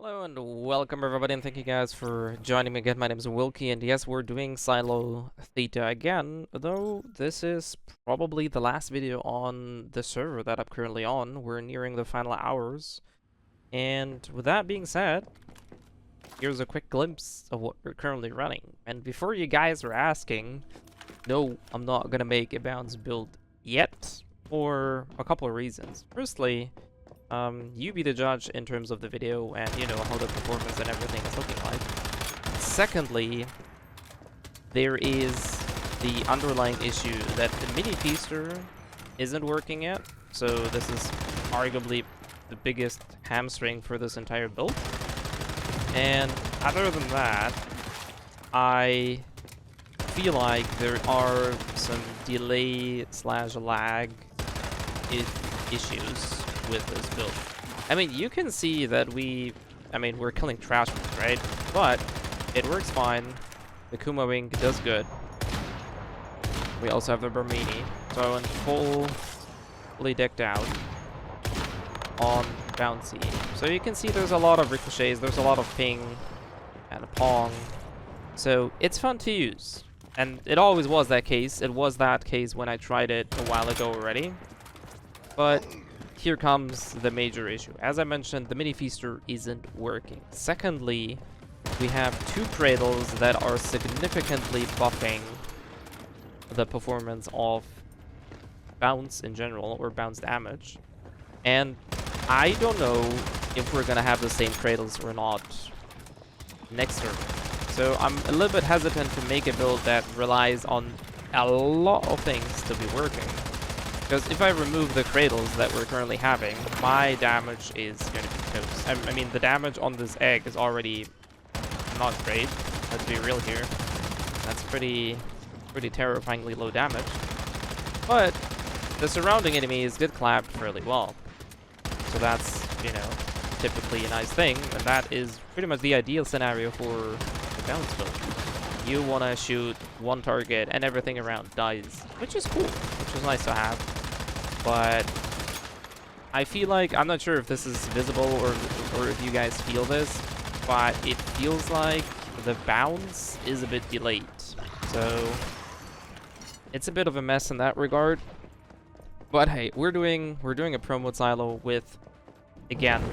Hello and welcome everybody, and thank you guys for joining me again. My name is Wilky, and yes, we're doing Silo Theta again, though this is probably the last video on the server that I'm currently on. We're nearing the final hours, and with that being said, here's a quick glimpse of what we're currently running. And before you guys are asking, no, I'm not gonna make a bounce build yet, for a couple of reasons. Firstly, you be the judge in terms of the video and, you know, how the performance and everything is looking like. Secondly, there is the underlying issue that the mini feaster isn't working yet. So this is arguably the biggest hamstring for this entire build. And other than that, I feel like there are some delay slash lag issues with this build. I mean, you can see that we're killing trash, right? But it works fine. The Kumawink does good. We also have the Brahminy, so I went fully decked out on bouncy. So you can see there's a lot of ricochets, there's a lot of ping and a pong. So it's fun to use. And it always was that case. It was that case when I tried it a while ago already. But here comes the major issue. As I mentioned, the mini feaster isn't working. Secondly, we have two cradles that are significantly buffing the performance of bounce in general, or bounce damage. And I don't know if we're gonna have the same cradles or not next server. So I'm a little bit hesitant to make a build that relies on a lot of things to be working. Because if I remove the cradles that we're currently having, my damage is going to be toast. I mean, the damage on this egg is already not great. Let's be real here. That's pretty terrifyingly low damage. But the surrounding enemies did clap fairly well. So that's, you know, typically a nice thing. And that is pretty much the ideal scenario for the bounce build. You want to shoot one target and everything around dies, which is cool, which is nice to have. But I feel like, I'm not sure if this is visible or if you guys feel this, but it feels like the bounce is a bit delayed. So it's a bit of a mess in that regard. But hey, we're doing a promo silo with, again,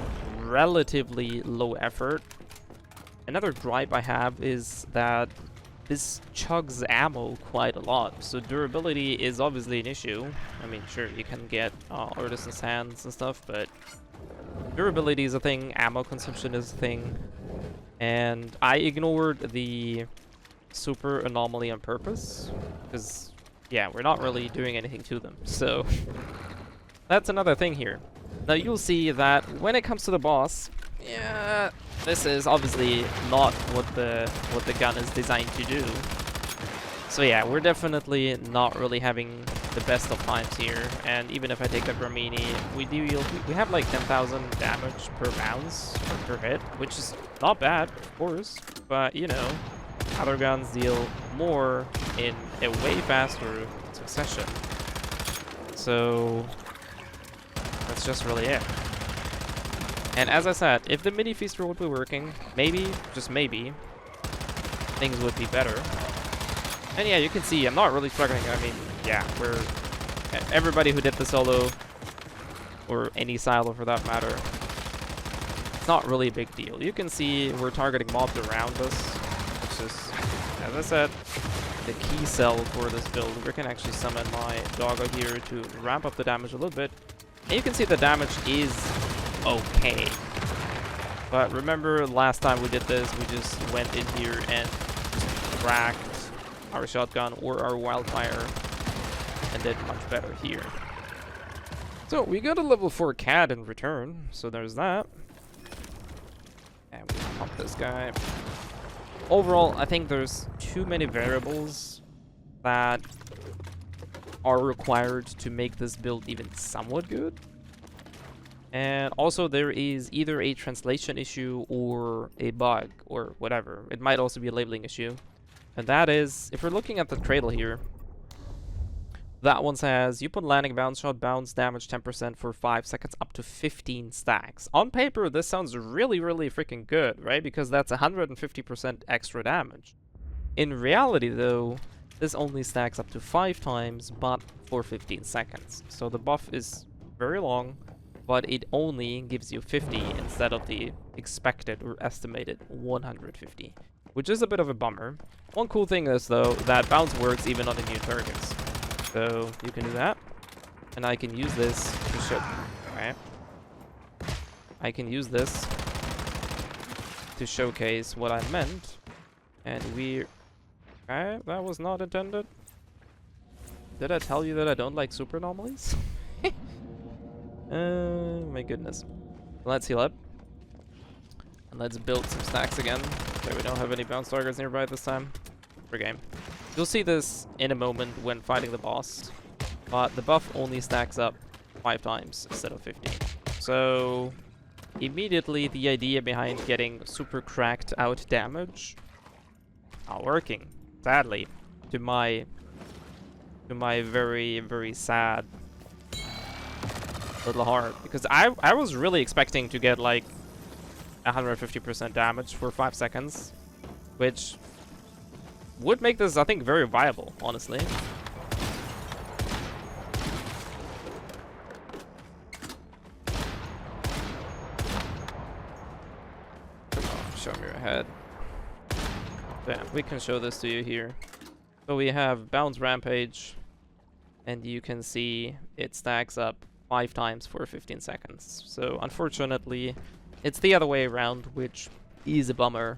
relatively low effort. Another gripe I have is that this chugs ammo quite a lot, so durability is obviously an issue. I mean, sure, you can get artisan sands and stuff, but durability is a thing, ammo consumption is a thing, and I ignored the super anomaly on purpose, because, yeah, we're not really doing anything to them, so that's another thing here. Now, you'll see that when it comes to the boss, yeah, this is obviously not what the gun is designed to do. So yeah, we're definitely not really having the best of times here. And even if I take the Brahminy, we have like 10,000 damage per bounce or per hit, which is not bad, of course. But you know, other guns deal more in a way faster succession. So that's just really it. And as I said, if the mini feaster would be working, maybe, just maybe, things would be better. And yeah, you can see I'm not really struggling. I mean, yeah, everybody who did the solo, or any silo for that matter, it's not really a big deal. You can see we're targeting mobs around us, which is, as I said, the key cell for this build. We can actually summon my doggo here to ramp up the damage a little bit. And you can see the damage is okay. But remember last time we did this, we just went in here and just cracked our shotgun or our wildfire and did much better here. So we got a level 4 cat in return, so there's that. And we pump this guy. Overall, I think there's too many variables that are required to make this build even somewhat good. And also there is either a translation issue or a bug or whatever. It might also be a labeling issue. And that is, if we're looking at the cradle here, That one says, you put landing bounce shot, bounce damage 10% for 5 seconds, up to 15 stacks. On paper, this sounds really, really freaking good, right? Because that's 150% extra damage. In reality, though, this only stacks up to 5 times, but for 15 seconds. So the buff is very long, but it only gives you 50 instead of the expected or estimated 150, which is a bit of a bummer. One cool thing is, though, that bounce works even on the new targets. So you can do that, and I can use this to show. Alright. I can use this to showcase what I meant, and we. Okay, that was not intended. Did I tell you that I don't like super anomalies? My goodness. Let's heal up, and let's build some stacks again. Okay, we don't have any bounce targets nearby this time. For game. You'll see this in a moment when fighting the boss, but the buff only stacks up 5 times instead of 15. So immediately the idea behind getting super cracked out damage not working, sadly, to my very, very sad little heart, because I was really expecting to get like 150% damage for 5 seconds, which would make this, I think, very viable, honestly. Come on, show me your head. Damn, we can show this to you here. So we have Bounce Rampage, and you can see it stacks up 5 times for 15 seconds. So unfortunately, it's the other way around, which is a bummer,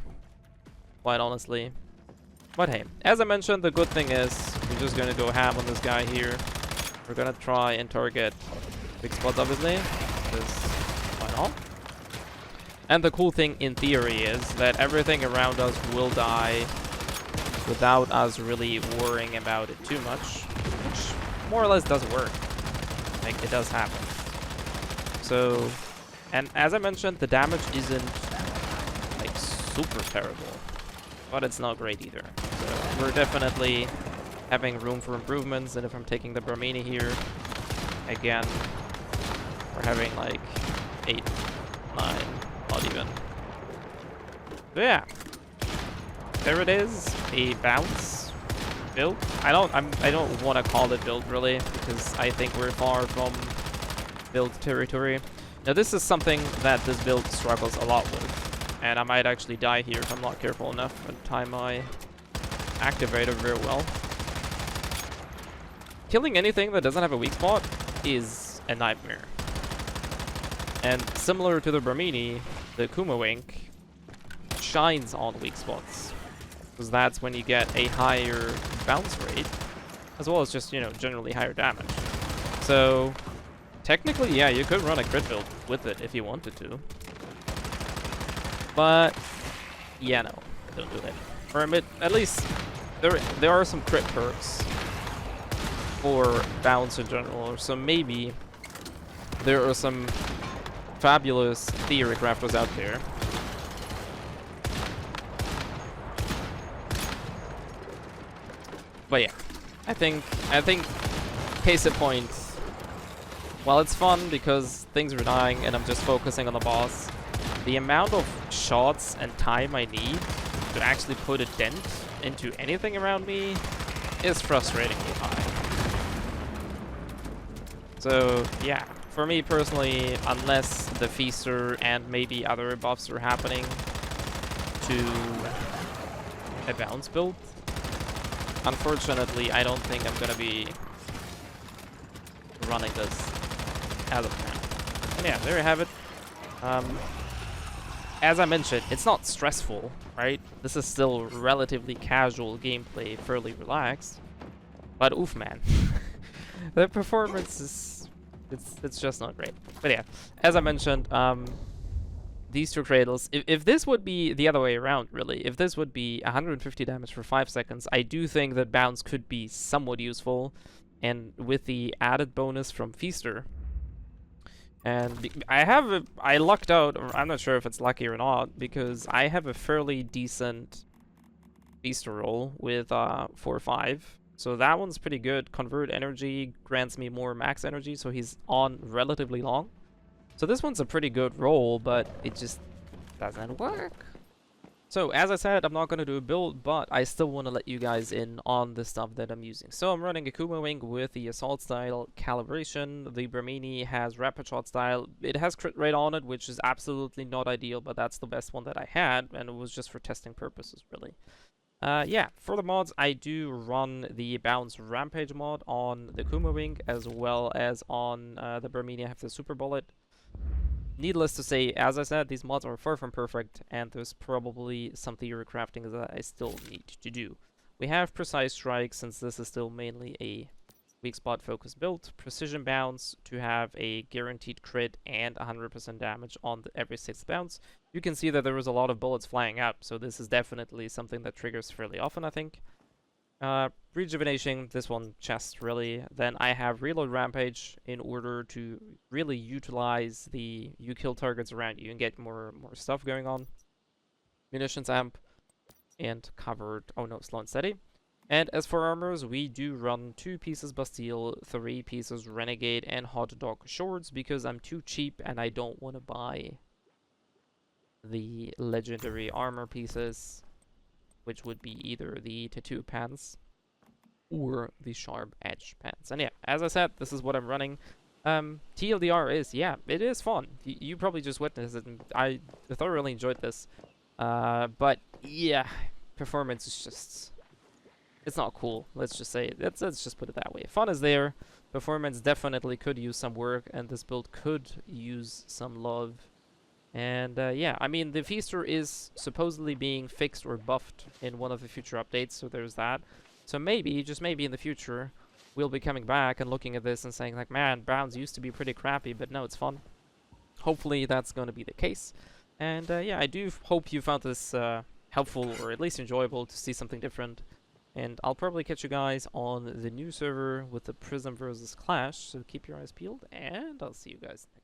quite honestly. But hey, as I mentioned, the good thing is we're just gonna go ham on this guy here. We're gonna try and target big spots, obviously, because why not? And the cool thing in theory is that everything around us will die without us really worrying about it too much, which more or less does work. Like, it does happen. So, and as I mentioned, the damage isn't like super terrible, but it's not great either. So we're definitely having room for improvements, and if I'm taking the Brahminy here, again, we're having like 8, 9, not even. So yeah, there it is, a bounce build. I don't want to call it build really, because I think we're far from build territory. Now this is something that this build struggles a lot with, and I might actually die here if I'm not careful enough and time my activator very well. Killing anything that doesn't have a weak spot is a nightmare. And similar to the Brahminy, the Kumawink shines on weak spots, because that's when you get a higher bounce rate, as well as just, you know, generally higher damage. So technically, yeah, you could run a crit build with it if you wanted to. But yeah, no, don't do that. Or at least there are some crit perks for bounce in general, so maybe there are some fabulous theory crafters out there. But yeah, I think case in point, while it's fun because things are dying and I'm just focusing on the boss, the amount of shots and time I need to actually put a dent into anything around me is frustratingly high. So yeah, for me personally, unless the Feaster and maybe other buffs are happening to a bounce build, unfortunately, I don't think I'm gonna be running this as of now. And yeah, there you have it. As I mentioned, it's not stressful, right? This is still relatively casual gameplay, fairly relaxed. But oof, man. The performance is... It's just not great. But yeah, as I mentioned, these two Cradles, if this would be the other way around, really, if this would be 150 damage for 5 seconds, I do think that Bounce could be somewhat useful. And with the added bonus from Feaster, and I lucked out, or I'm not sure if it's lucky or not, because I have a fairly decent Feaster roll with 4-5. So that one's pretty good. Convert energy grants me more max energy, so he's on relatively long. So this one's a pretty good roll, but it just doesn't work. So as I said, I'm not going to do a build, but I still want to let you guys in on the stuff that I'm using. So I'm running a Kumawink with the assault style calibration. The Brahminy has rapid shot style. It has crit rate on it, which is absolutely not ideal, but that's the best one that I had, and it was just for testing purposes, really. Yeah, for the mods, I do run the Bounce Rampage mod on the Kumawink, as well as on the Brahminy. I have the Super Bullet. Needless to say, as I said, these mods are far from perfect, and there's probably some theory crafting that I still need to do. We have Precise Strike, since this is still mainly a weak spot focused build. Precision Bounce to have a guaranteed crit and 100% damage on every 6th bounce. You can see that there was a lot of bullets flying up, so this is definitely something that triggers fairly often, I think. Rejuvenation, this one chest really. Then I have Reload Rampage in order to really utilize the you kill targets around you and get more stuff going on. Munitions Amp and covered, oh no, Slow and Steady. And as for armors, we do run 2 pieces Bastille, 3 pieces Renegade, and Hot Dog Shorts because I'm too cheap and I don't want to buy the legendary armor pieces, which would be either the tattoo pants or the sharp edge pants. And yeah, as I said, this is what I'm running. TLDR is, yeah, it is fun. You probably just witnessed it, and I thoroughly enjoyed this. But yeah, performance is just, it's not cool. Let's just say, let's just put it that way. Fun is there. Performance definitely could use some work, and this build could use some love. And yeah, I mean, the Feaster is supposedly being fixed or buffed in one of the future updates, so there's that. So maybe, just maybe in the future, we'll be coming back and looking at this and saying like, man, Browns used to be pretty crappy, but no, it's fun. Hopefully that's going to be the case. And yeah, I do hope you found this helpful or at least enjoyable to see something different. And I'll probably catch you guys on the new server with the Prism versus Clash, so keep your eyes peeled, and I'll see you guys next time.